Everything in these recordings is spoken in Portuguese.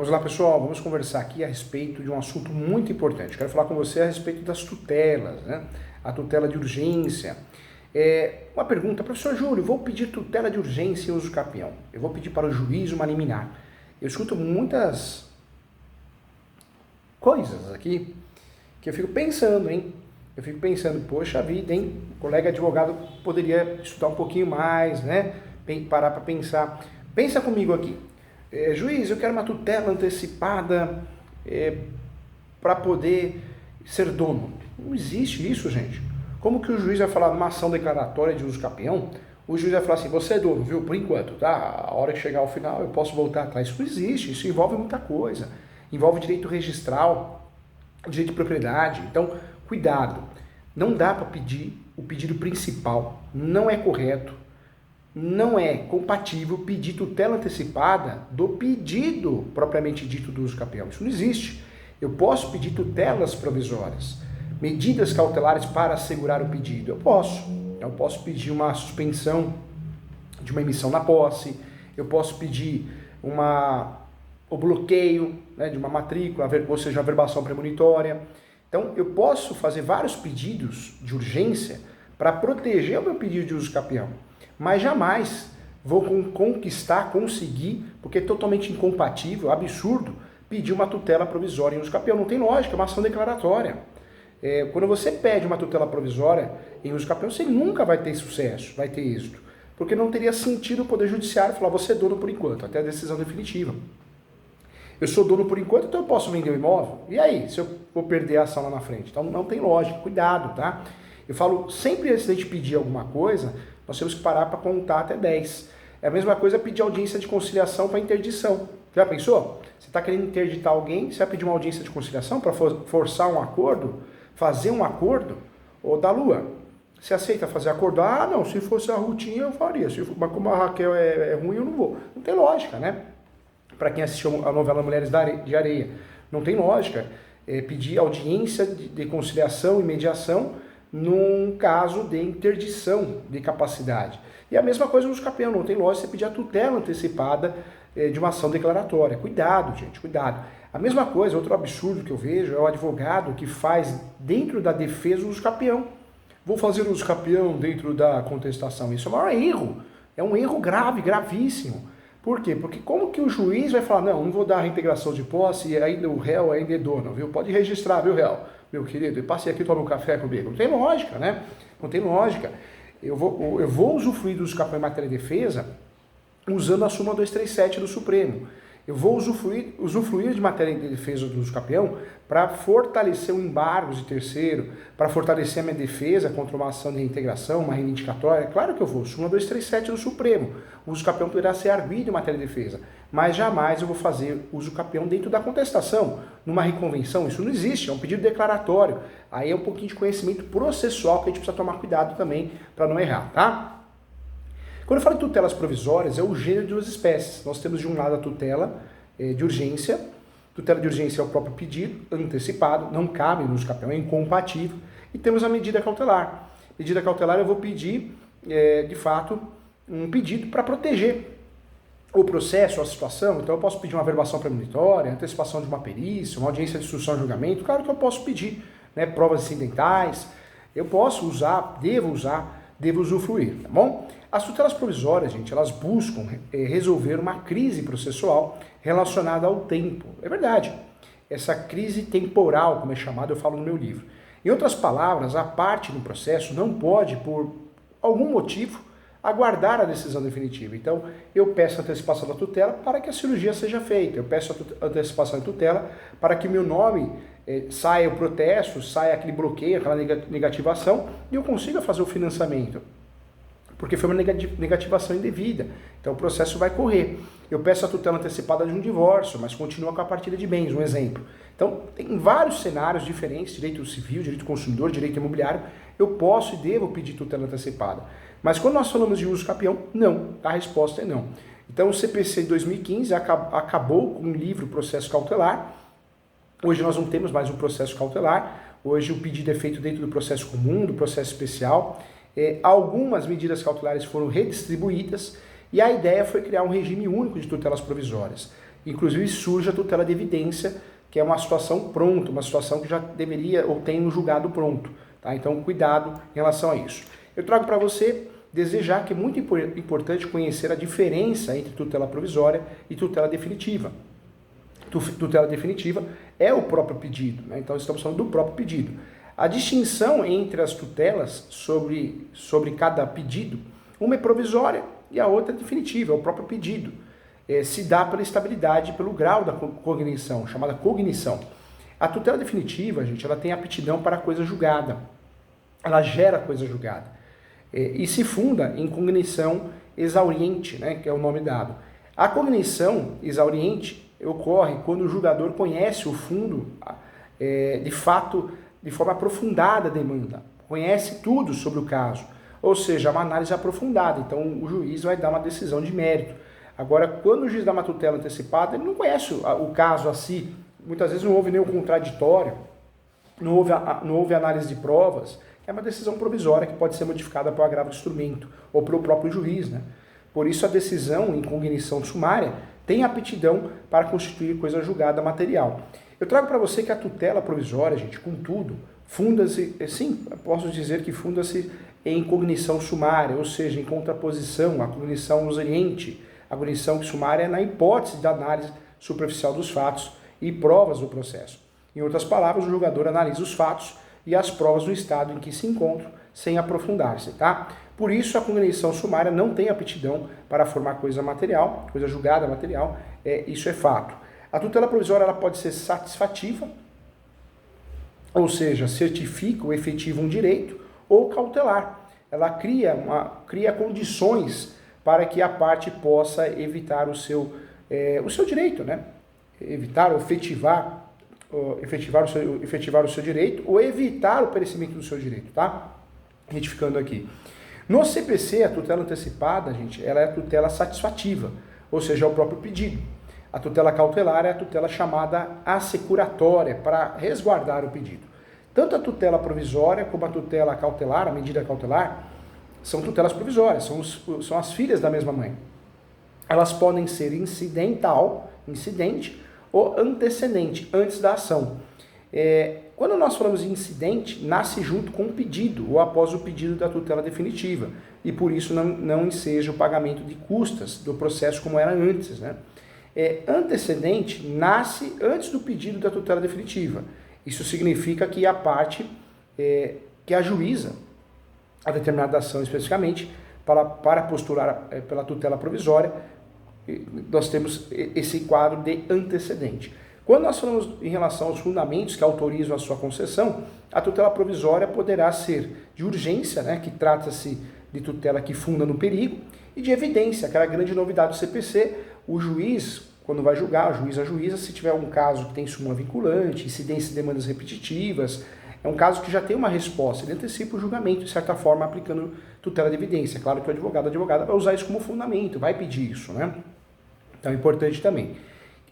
Vamos lá, pessoal, vamos conversar aqui a respeito de um assunto muito importante. Quero falar com você a respeito das tutelas, né? A tutela de urgência. Uma pergunta, professor Júlio, vou pedir tutela de urgência em uso capião. Eu vou pedir para o juiz uma liminar. Eu escuto muitas coisas aqui que eu fico pensando, hein? Eu fico pensando, poxa vida, hein? O colega advogado poderia estudar um pouquinho mais, né? Parar para pensar. Pensa comigo aqui. Juiz, eu quero uma tutela antecipada para poder ser dono. Não existe isso, gente. Como que o juiz vai falar numa ação declaratória de uso capião? O juiz vai falar assim, você é dono, viu? Por enquanto, tá? A hora que chegar ao final eu posso voltar atrás. Isso não existe, isso envolve muita coisa. Envolve direito registral, direito de propriedade. Então, cuidado. Não dá para pedir o pedido principal. Não é correto. Não é compatível pedir tutela antecipada do pedido propriamente dito do uso capião. Isso não existe. Eu posso pedir tutelas provisórias, medidas cautelares para assegurar o pedido. Eu posso pedir uma suspensão de uma emissão na posse, eu posso pedir o bloqueio, né, de uma matrícula, ou seja, a averbação premonitória. Então, eu posso fazer vários pedidos de urgência para proteger o meu pedido de uso capião. Mas jamais vou conseguir, porque é totalmente incompatível, absurdo, pedir uma tutela provisória em uso capião. Não tem lógica, é uma ação declaratória. Quando você pede uma tutela provisória em uso capião, você nunca vai ter sucesso, vai ter êxito. Porque não teria sentido o Poder Judiciário falar, você é dono por enquanto, até a decisão definitiva. Eu sou dono por enquanto, então eu posso vender o imóvel? E aí, se eu vou perder a ação lá na frente? Então não tem lógica, cuidado, tá? Eu falo, sempre antes de a gente pedir alguma coisa, nós temos que parar para contar até 10. É a mesma coisa pedir audiência de conciliação para interdição. Já pensou? Você está querendo interditar alguém, você vai pedir uma audiência de conciliação para forçar um acordo, fazer um acordo? Ou da Lua, você aceita fazer acordo? Ah, não, se fosse a Rutinha eu faria, mas como a Raquel é ruim eu não vou. Não tem lógica, né? Para quem assistiu a novela Mulheres de Areia, não tem lógica pedir audiência de conciliação e mediação num caso de interdição de capacidade. E a mesma coisa no uso capião, não tem lógica você pedir a tutela antecipada de uma ação declaratória. Cuidado, gente, cuidado. A mesma coisa, outro absurdo que eu vejo é o advogado que faz dentro da defesa o uso capião. Vou fazer o uso capião dentro da contestação. Isso é o maior erro. É um erro grave, gravíssimo. Por quê? Porque como que o juiz vai falar, não vou dar a reintegração de posse e ainda o réu ainda é dono, viu? Pode registrar, viu, réu? Meu querido, e passe aqui e tome um café comigo. Não tem lógica, né? Não tem lógica. Eu vou usufruir do uso capião em matéria de defesa usando a súmula 237 do Supremo. Eu vou usufruir de matéria de defesa do uso capião para fortalecer o embargo de terceiro, para fortalecer a minha defesa contra uma ação de reintegração, uma reivindicatória. Claro que eu vou. Súmula 237 do Supremo. O uso capião poderá ser arguido em matéria de defesa, mas jamais eu vou fazer uso capião dentro da contestação, numa reconvenção. Isso não existe, é um pedido declaratório. Aí é um pouquinho de conhecimento processual que a gente precisa tomar cuidado também para não errar, tá? Quando eu falo de tutelas provisórias, é o gênero de duas espécies. Nós temos de um lado a tutela de urgência. Tutela de urgência é o próprio pedido antecipado, não cabe no uso capião, é incompatível. E temos a medida cautelar. Medida cautelar eu vou pedir, de fato, um pedido para proteger o processo, a situação. Então eu posso pedir uma averbação premonitória, antecipação de uma perícia, uma audiência de instrução e julgamento. Claro que eu posso pedir, né, provas incidentais. Eu posso usar, devo usufruir, tá bom? As tutelas provisórias, gente, elas buscam resolver uma crise processual relacionada ao tempo. É verdade. Essa crise temporal, como é chamado, eu falo no meu livro. Em outras palavras, a parte no processo não pode, por algum motivo, aguardar a decisão definitiva. Então, eu peço a antecipação da tutela para que a cirurgia seja feita. Eu peço a antecipação da tutela para que meu nome saia o protesto, saia aquele bloqueio, aquela negativação, e eu consiga fazer o financiamento. Porque foi uma negativação indevida. Então o processo vai correr. Eu peço a tutela antecipada de um divórcio, mas continua com a partilha de bens, um exemplo. Então tem vários cenários diferentes, direito civil, direito consumidor, direito imobiliário, eu posso e devo pedir tutela antecipada. Mas quando nós falamos de uso capião, não. A resposta é não. Então o CPC de 2015 acabou com o livro Processo Cautelar. Hoje nós não temos mais um processo cautelar. Hoje o pedido é feito dentro do processo comum, do processo especial. Algumas medidas cautelares foram redistribuídas e a ideia foi criar um regime único de tutelas provisórias. Inclusive surge a tutela de evidência, que é uma situação pronta, uma situação que já deveria ou tem no julgado pronto. Tá? Então, cuidado em relação a isso. Eu trago para você desejar que é muito importante conhecer a diferença entre tutela provisória e tutela definitiva. Tutela definitiva é o próprio pedido, né? Então estamos falando do próprio pedido. A distinção entre as tutelas sobre cada pedido, uma é provisória e a outra é definitiva, é o próprio pedido. Se dá pela estabilidade, pelo grau da cognição, chamada cognição. A tutela definitiva, gente, ela tem aptidão para a coisa julgada. Ela gera coisa julgada. E se funda em cognição exauriente, né, que é o nome dado. A cognição exauriente ocorre quando o julgador conhece o fundo, de fato, de forma aprofundada a demanda, conhece tudo sobre o caso, ou seja, uma análise aprofundada. Então o juiz vai dar uma decisão de mérito. Agora, quando o juiz dá uma tutela antecipada, ele não conhece o caso a si, muitas vezes não houve nenhum contraditório, não houve análise de provas, é uma decisão provisória que pode ser modificada por agravo de instrumento ou pelo próprio juiz, né? Por isso a decisão em cognição sumária tem aptidão para constituir coisa julgada material. Eu trago para você que a tutela provisória, gente, contudo, funda-se, sim, posso dizer que funda-se em cognição sumária, ou seja, em contraposição à cognição ausente. A cognição sumária é na hipótese da análise superficial dos fatos e provas do processo. Em outras palavras, o julgador analisa os fatos e as provas do estado em que se encontram sem aprofundar-se, tá? Por isso, a cognição sumária não tem aptidão para formar coisa material, coisa julgada material, isso é fato. A tutela provisória ela pode ser satisfativa, ou seja, certifica ou efetiva um direito, ou cautelar. Ela cria condições para que a parte possa evitar o seu direito, né? Evitar ou efetivar o seu direito ou evitar o perecimento do seu direito, tá? Retificando aqui. No CPC, a tutela antecipada, gente, ela é a tutela satisfativa, ou seja, é o próprio pedido. A tutela cautelar é a tutela chamada assecuratória, para resguardar o pedido. Tanto a tutela provisória como a tutela cautelar, a medida cautelar, são tutelas provisórias, são as filhas da mesma mãe. Elas podem ser incidente ou antecedente, antes da ação. Quando nós falamos em incidente, nasce junto com o pedido ou após o pedido da tutela definitiva e por isso não enseja o pagamento de custas do processo como era antes, né? Antecedente nasce antes do pedido da tutela definitiva. Isso significa que a parte que ajuiza a determinada ação especificamente para postular pela tutela provisória, nós temos esse quadro de antecedente. Quando nós falamos em relação aos fundamentos que autorizam a sua concessão, a tutela provisória poderá ser de urgência, né, que trata-se de tutela que funda no perigo, e de evidência, aquela grande novidade do CPC, o juiz, quando vai julgar, o juiz ajuiza, se tiver um caso que tem súmula vinculante, incidência de demandas repetitivas, é um caso que já tem uma resposta, ele antecipa o julgamento, de certa forma, aplicando tutela de evidência. Claro que o advogado, a advogada vai usar isso como fundamento, vai pedir isso, né? Então é importante também.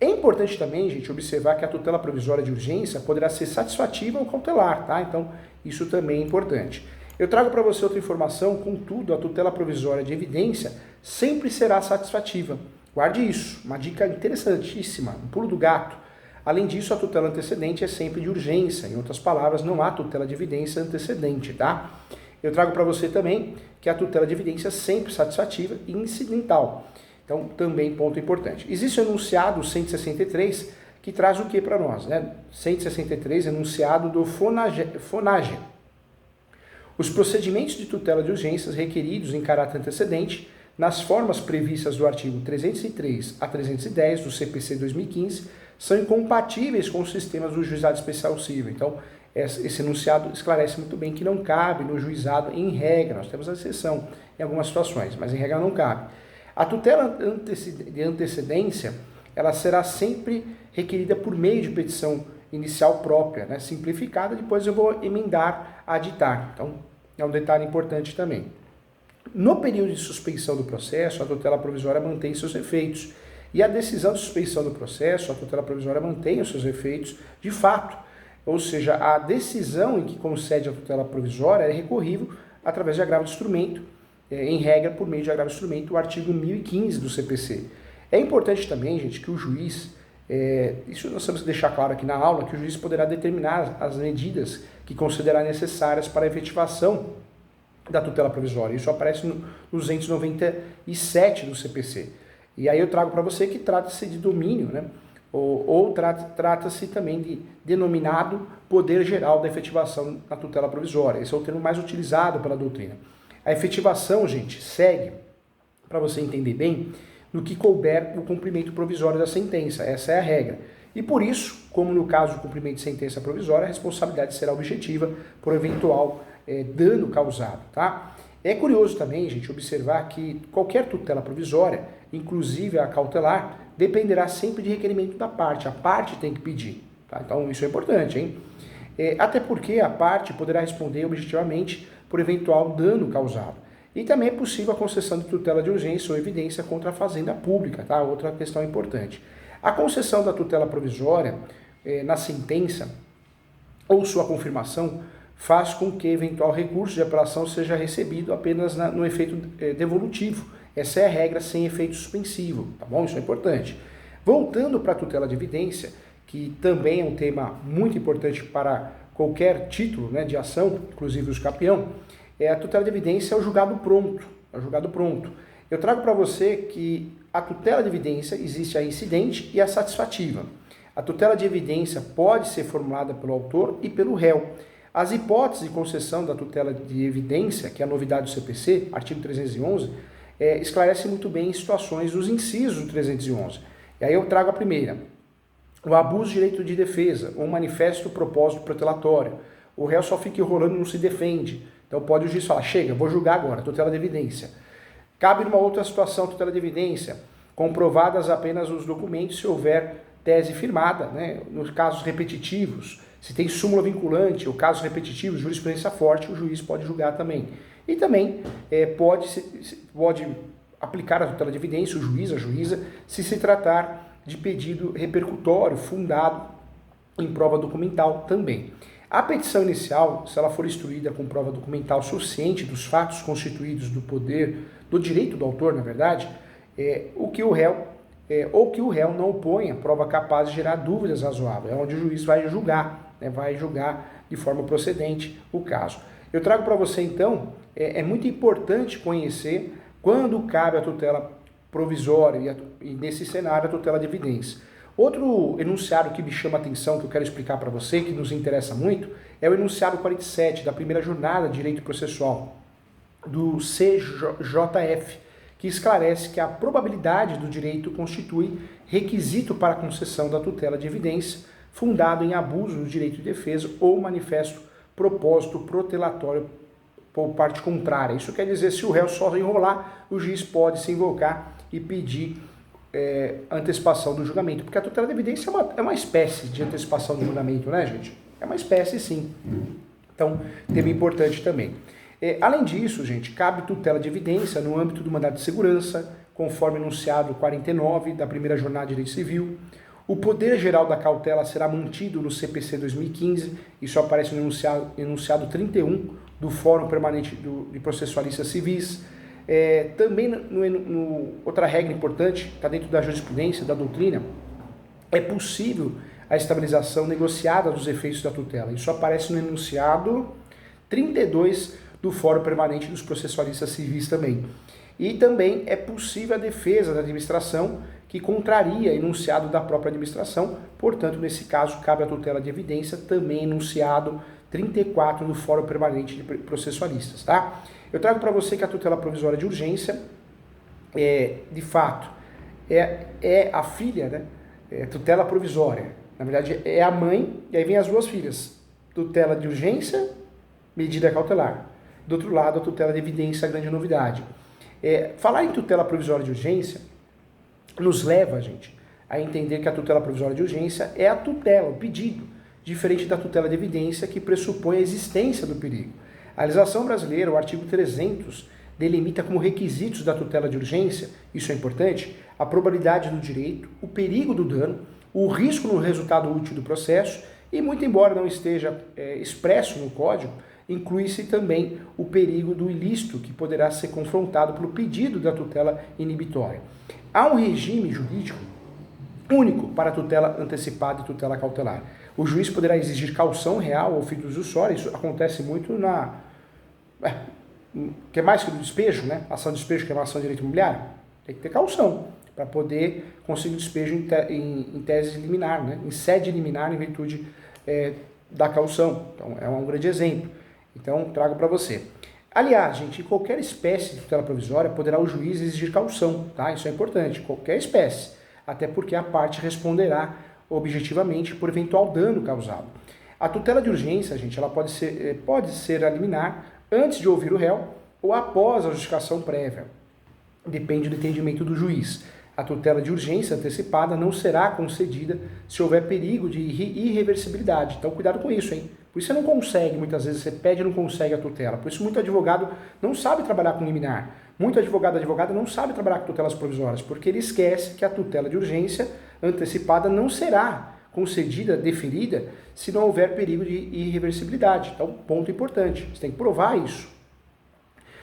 É importante também, gente, observar que a tutela provisória de urgência poderá ser satisfativa ou cautelar, tá? Então, isso também é importante. Eu trago para você outra informação, contudo, a tutela provisória de evidência sempre será satisfativa. Guarde isso, uma dica interessantíssima, um pulo do gato. Além disso, a tutela antecedente é sempre de urgência. Em outras palavras, não há tutela de evidência antecedente, tá? Eu trago para você também que a tutela de evidência é sempre satisfativa e incidental. Então, também ponto importante. Existe o enunciado 163, que traz o que para nós, né? 163, enunciado do FONAGE. Os procedimentos de tutela de urgências requeridos em caráter antecedente, nas formas previstas do artigo 303 a 310 do CPC 2015, são incompatíveis com os sistemas do juizado especial civil. Então, esse enunciado esclarece muito bem que não cabe no juizado em regra. Nós temos a exceção em algumas situações, mas em regra não cabe. A tutela de antecedência, ela será sempre requerida por meio de petição inicial própria, né, simplificada, depois eu vou emendar a ditar. Então, é um detalhe importante também. No período de suspensão do processo, a tutela provisória mantém seus efeitos. E a decisão de suspensão do processo, a tutela provisória mantém os seus efeitos de fato. Ou seja, a decisão em que concede a tutela provisória é recorrível através de agravo de instrumento, em regra, por meio de agravo de instrumento, o artigo 1015 do CPC. É importante também, gente, que o juiz, isso nós temos que deixar claro aqui na aula, que o juiz poderá determinar as medidas que considerar necessárias para a efetivação da tutela provisória. Isso aparece no 297 do CPC. E aí eu trago para você que trata-se de domínio, né? Ou trata-se também de denominado poder geral da efetivação da tutela provisória. Esse é o termo mais utilizado pela doutrina. A efetivação, gente, segue, para você entender bem, no que couber o cumprimento provisório da sentença. Essa é a regra. E por isso, como no caso do cumprimento de sentença provisória, a responsabilidade será objetiva por eventual dano causado, tá? É curioso também, gente, observar que qualquer tutela provisória, inclusive a cautelar, dependerá sempre de requerimento da parte. A parte tem que pedir, tá? Então isso é importante, hein? Até porque a parte poderá responder objetivamente por eventual dano causado. E também é possível a concessão de tutela de urgência ou evidência contra a fazenda pública, tá? Outra questão importante. A concessão da tutela provisória na sentença ou sua confirmação faz com que eventual recurso de apelação seja recebido apenas no efeito devolutivo. Essa é a regra sem efeito suspensivo, tá bom? Isso é importante. Voltando para a tutela de evidência, que também é um tema muito importante para qualquer título, né, de ação, inclusive os campeão, a tutela de evidência é o julgado pronto. É o julgado pronto. Eu trago para você que a tutela de evidência existe a incidente e a satisfativa. A tutela de evidência pode ser formulada pelo autor e pelo réu. As hipóteses de concessão da tutela de evidência, que é a novidade do CPC, artigo 311, esclarece muito bem situações dos incisos do 311. E aí eu trago a primeira. O abuso de direito de defesa, ou manifesto propósito protelatório. O réu só fica enrolando e não se defende. Então pode o juiz falar, chega, vou julgar agora, tutela de evidência. Cabe numa outra situação, tutela de evidência, comprovadas apenas os documentos se houver tese firmada, né? Nos casos repetitivos, se tem súmula vinculante ou casos repetitivos, jurisprudência forte, o juiz pode julgar também. E também pode aplicar a tutela de evidência, o juiz, a juíza, se tratar de pedido repercutório fundado em prova documental também. A petição inicial, se ela for instruída com prova documental suficiente dos fatos constituídos do poder, do direito do autor, na verdade, ou que o réu não oponha prova capaz de gerar dúvidas razoáveis, é onde o juiz vai julgar, né, vai julgar de forma procedente o caso. Eu trago para você, então, é muito importante conhecer quando cabe a tutela provisória e nesse cenário a tutela de evidência. Outro enunciado que me chama a atenção, que eu quero explicar para você, que nos interessa muito, é o enunciado 47 da primeira jornada de direito processual do CJF, que esclarece que a probabilidade do direito constitui requisito para a concessão da tutela de evidência fundado em abuso do direito de defesa ou manifesto propósito protelatório por parte contrária. Isso quer dizer, se o réu só enrolar, o juiz pode se invocar e pedir antecipação do julgamento, porque a tutela de evidência é uma espécie de antecipação do julgamento, né, gente? É uma espécie, sim. Então, tema importante também. Além disso, gente, cabe tutela de evidência no âmbito do mandado de segurança, conforme enunciado 49 da primeira jornada de direito civil. O poder geral da cautela será mantido no CPC 2015, isso aparece no enunciado 31 do Fórum Permanente de Processualistas Civis. Também, outra regra importante, está dentro da jurisprudência, da doutrina, é possível a estabilização negociada dos efeitos da tutela. Isso aparece no enunciado 32 do Fórum Permanente dos Processualistas Civis também. E também é possível a defesa da administração que contraria enunciado da própria administração, portanto, nesse caso, cabe a tutela de evidência, também enunciado 34 do Fórum Permanente de Processualistas, tá? Eu trago para você que a tutela provisória de urgência, de fato, é a filha, né? Tutela provisória. Na verdade, é a mãe, e aí vem as duas filhas. Tutela de urgência, medida cautelar. Do outro lado, a tutela de evidência, a grande novidade. Falar em tutela provisória de urgência nos leva, gente, a entender que a tutela provisória de urgência é a tutela, o pedido, diferente da tutela de evidência que pressupõe a existência do perigo. A legislação brasileira, o artigo 300, delimita como requisitos da tutela de urgência, isso é importante, a probabilidade do direito, o perigo do dano, o risco no resultado útil do processo e, muito embora não esteja expresso no Código, inclui-se também o perigo do ilícito que poderá ser confrontado pelo pedido da tutela inibitória. Há um regime jurídico único para tutela antecipada e tutela cautelar. O juiz poderá exigir caução real ou fiduciária, isso acontece muito que é mais que do despejo, né? Ação de despejo, que é uma ação de direito imobiliário, tem que ter caução para poder conseguir o despejo em tese liminar, né? Em sede liminar, em virtude da caução. Então, é um grande exemplo. Então, trago para você. Aliás, gente, em qualquer espécie de tutela provisória, poderá o juiz exigir caução, tá? Isso é importante, qualquer espécie. Até porque a parte responderá objetivamente por eventual dano causado. A tutela de urgência, gente, ela pode ser a liminar antes de ouvir o réu ou após a justificação prévia. Depende do entendimento do juiz. A tutela de urgência antecipada não será concedida se houver perigo de irreversibilidade. Então, cuidado com isso, hein? Por isso você não consegue, muitas vezes você pede e não consegue a tutela. Por isso muito advogado não sabe trabalhar com liminar. Muito advogada não sabe trabalhar com tutelas provisórias, porque ele esquece que a tutela de urgência antecipada não será concedida, deferida, se não houver perigo de irreversibilidade. Então, ponto importante, você tem que provar isso.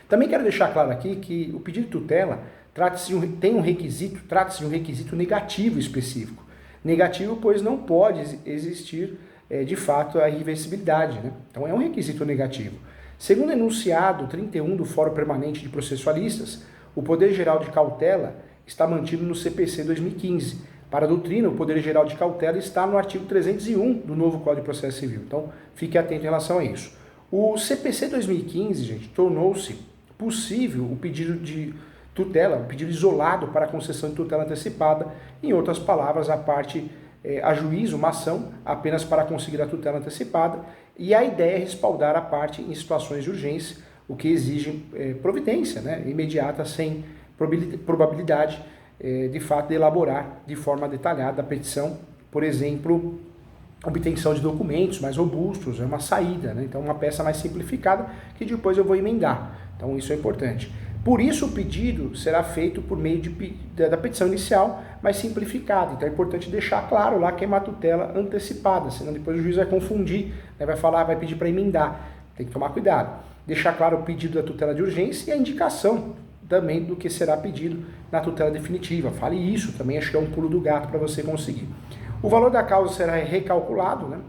Também quero deixar claro aqui que o pedido de tutela trata-se de um requisito negativo específico. Negativo, pois não pode existir, de fato, a irreversibilidade, né? Então, é um requisito negativo. Segundo o enunciado 31 do Fórum Permanente de Processualistas, o Poder Geral de Cautela está mantido no CPC 2015. Para a doutrina, o Poder Geral de Cautela está no artigo 301 do novo Código de Processo Civil. Então, fique atento em relação a isso. O CPC 2015, gente, tornou-se possível o pedido de tutela, o pedido isolado para a concessão de tutela antecipada. Em outras palavras, a parte ajuiza uma ação apenas para conseguir a tutela antecipada, e a ideia é respaldar a parte em situações de urgência, o que exige providência, né, imediata, sem probabilidade de fato de elaborar de forma detalhada a petição, por exemplo, obtenção de documentos mais robustos, é uma saída, né? Então uma peça mais simplificada que depois eu vou emendar. Então isso é importante. Por isso o pedido será feito por meio da petição inicial, mas simplificada. Então é importante deixar claro lá que é uma tutela antecipada, senão depois o juiz vai confundir, né? Vai pedir para emendar. Tem que tomar cuidado. Deixar claro o pedido da tutela de urgência e a indicação também do que será pedido na tutela definitiva. Fale isso também, acho que é um pulo do gato para você conseguir. O valor da causa será recalculado, né?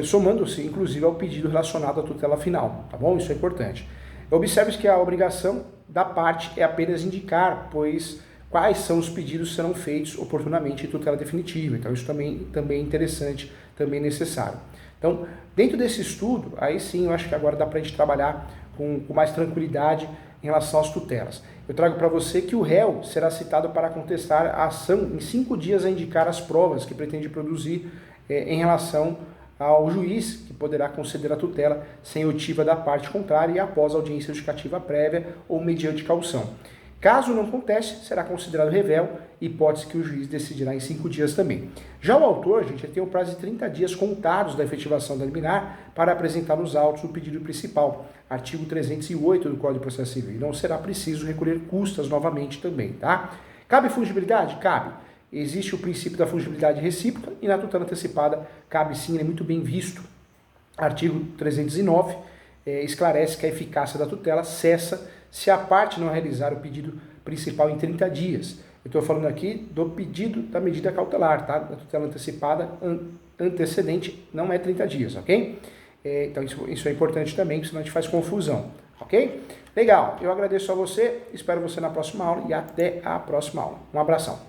Somando-se, inclusive, ao pedido relacionado à tutela final, tá bom? Isso é importante. Observe que a obrigação da parte é apenas indicar, pois quais são os pedidos que serão feitos oportunamente em tutela definitiva. Então isso também é interessante, também necessário. Então, dentro desse estudo, aí sim eu acho que agora dá para a gente trabalhar com mais tranquilidade em relação às tutelas. Eu trago para você que o réu será citado para contestar a ação em 5 dias a indicar as provas que pretende produzir em relação ao juiz, que poderá conceder a tutela sem oitiva da parte contrária e após audiência justificativa prévia ou mediante caução. Caso não conteste, será considerado revel, hipótese que o juiz decidirá em 5 dias também. Já o autor, gente, ele tem o prazo de 30 dias contados da efetivação da liminar para apresentar os autos do pedido principal, artigo 308 do Código de Processo Civil. E não será preciso recolher custas novamente também, tá? Cabe fungibilidade? Cabe. Existe o princípio da fungibilidade recíproca e na tutela antecipada cabe sim, ele é muito bem visto. Artigo 309 esclarece que a eficácia da tutela cessa se a parte não realizar o pedido principal em 30 dias. Eu estou falando aqui do pedido da medida cautelar, tá? Da tutela antecipada antecedente não é 30 dias, ok? Então isso é importante também, senão a gente faz confusão, ok? Legal, eu agradeço a você, espero você na próxima aula e até a próxima aula. Um abração.